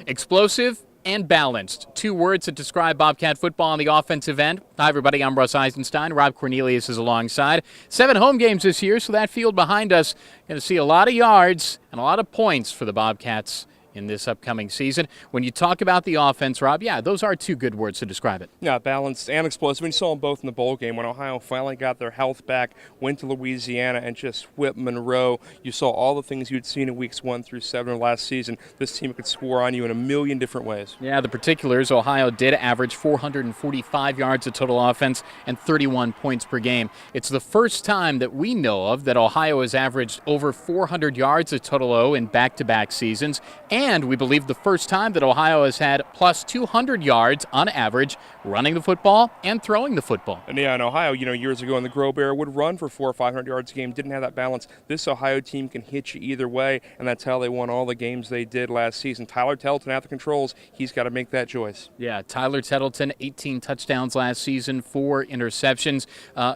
Explosive and balanced. Two words that describe Bobcat football on the offensive end. Hi, everybody. I'm Russ Eisenstein. Rob Cornelius is alongside. 7 home games this year, so that field behind us going to see a lot of yards and a lot of points for the Bobcats in this upcoming season. When you talk about the offense, Rob, yeah, those are 2 good words to describe it. Yeah, balanced and explosive. We saw them both in the bowl game when Ohio finally got their health back, went to Louisiana and just whipped Monroe. You saw all the things you'd seen in weeks 1 through 7 of last season. This team could score on you in a million different ways. Yeah, the particulars, Ohio did average 445 yards of total offense and 31 points per game. It's the first time that we know of that Ohio has averaged over 400 yards of total O in back-to-back seasons. And we believe the first time that Ohio has had plus 200 yards on average running the football and throwing the football. And yeah, in Ohio, years ago in the Grove era would run for 400 or 500 yards a game, didn't have that balance. This Ohio team can hit you either way, and that's how they won all the games they did last season. Tyler Tettleton at the controls, he's got to make that choice. Yeah, Tyler Tettleton, 18 touchdowns last season, 4 interceptions.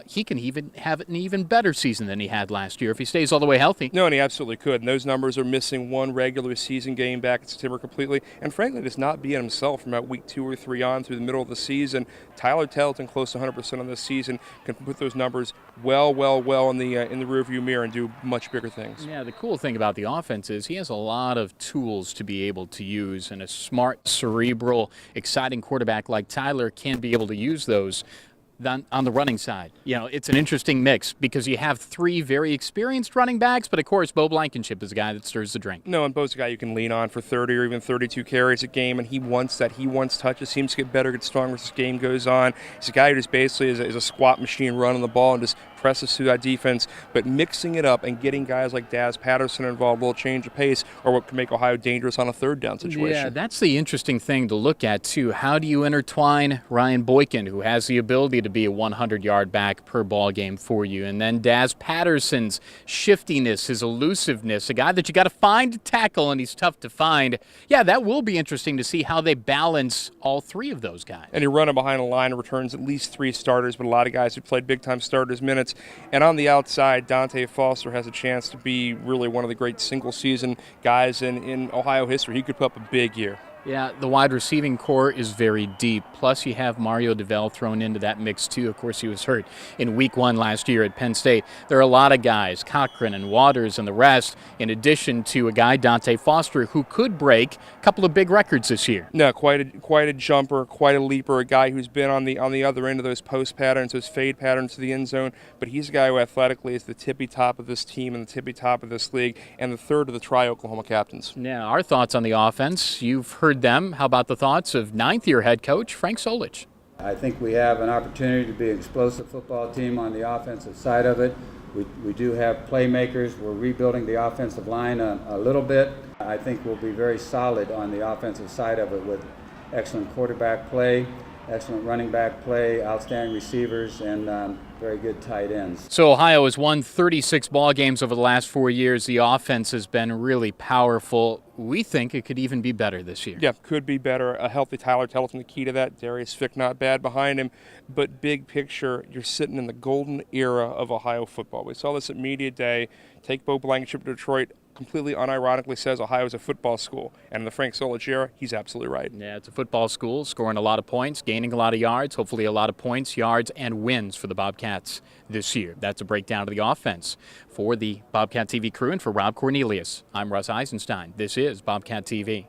He can even have an even better season than he had last year if he stays all the way healthy. No, and he absolutely could. And those numbers are missing one regular season game back in September completely, and frankly just not being himself from about week 2 or 3 on through the middle of the season. Tyler Tettleton close to 100% on this season, can put those numbers well in the rearview mirror and do much bigger things. Yeah, the cool thing about the offense is he has a lot of tools to be able to use, and a smart, cerebral, exciting quarterback like Tyler can be able to use those on the running side. It's an interesting mix because you have 3 very experienced running backs, but of course Bo Blankenship is a guy that stirs the drink. No, and Bo's a guy you can lean on for 30 or even 32 carries a game, and he wants that. He wants touches, seems to get better, get stronger as this game goes on. He's a guy who just basically is a squat machine running the ball and just presses through that defense, but mixing it up and getting guys like Daz Patterson involved, a little change of pace, or what can make Ohio dangerous on a 3rd down situation. Yeah, that's the interesting thing to look at, too. How do you intertwine Ryan Boykin, who has the ability to be a 100-yard back per ball game for you, and then Daz Patterson's shiftiness, his elusiveness, a guy that you got to find to tackle, and he's tough to find. Yeah, that will be interesting to see how they balance all 3 of those guys. And you run him behind the line and returns at least 3 starters, but a lot of guys who played big-time starters minutes. And on the outside, Dante Foster has a chance to be really one of the great single-season guys in Ohio history. He could put up a big year. Yeah, the wide receiving core is very deep. Plus, you have Mario DeVell thrown into that mix, too. Of course, he was hurt in week 1 last year at Penn State. There are a lot of guys, Cochran and Waters and the rest, in addition to a guy, Dante Foster, who could break a couple of big records this year. No, quite a jumper, quite a leaper, a guy who's been on the other end of those post patterns, those fade patterns to the end zone. But he's a guy who athletically is the tippy top of this team and the tippy top of this league, and the 3rd of the Tri-Oklahoma captains. Yeah, our thoughts on the offense, you've heard them. How about the thoughts of 9th-year head coach Frank Solich? I think we have an opportunity to be an explosive football team on the offensive side of it. We do have playmakers. We're rebuilding the offensive line a little bit. I think we'll be very solid on the offensive side of it with excellent quarterback play, excellent running back play, outstanding receivers, and very good tight ends. So Ohio has won 36 ball games over the last 4 years. The offense has been really powerful. We think it could even be better this year. Yeah, could be better. A healthy Tyler Tettleton, the key to that. Darius Fick not bad behind him. But big picture, you're sitting in the golden era of Ohio football. We saw this at Media Day. Take Bo Blankenship to Detroit. Completely unironically says Ohio is a football school. And in the Frank Solich era, he's absolutely right. Yeah, it's a football school, scoring a lot of points, gaining a lot of yards, hopefully a lot of points, yards, and wins for the Bobcats this year. That's a breakdown of the offense. For the Bobcat TV crew and for Rob Cornelius, I'm Russ Eisenstein. This is Bobcat TV.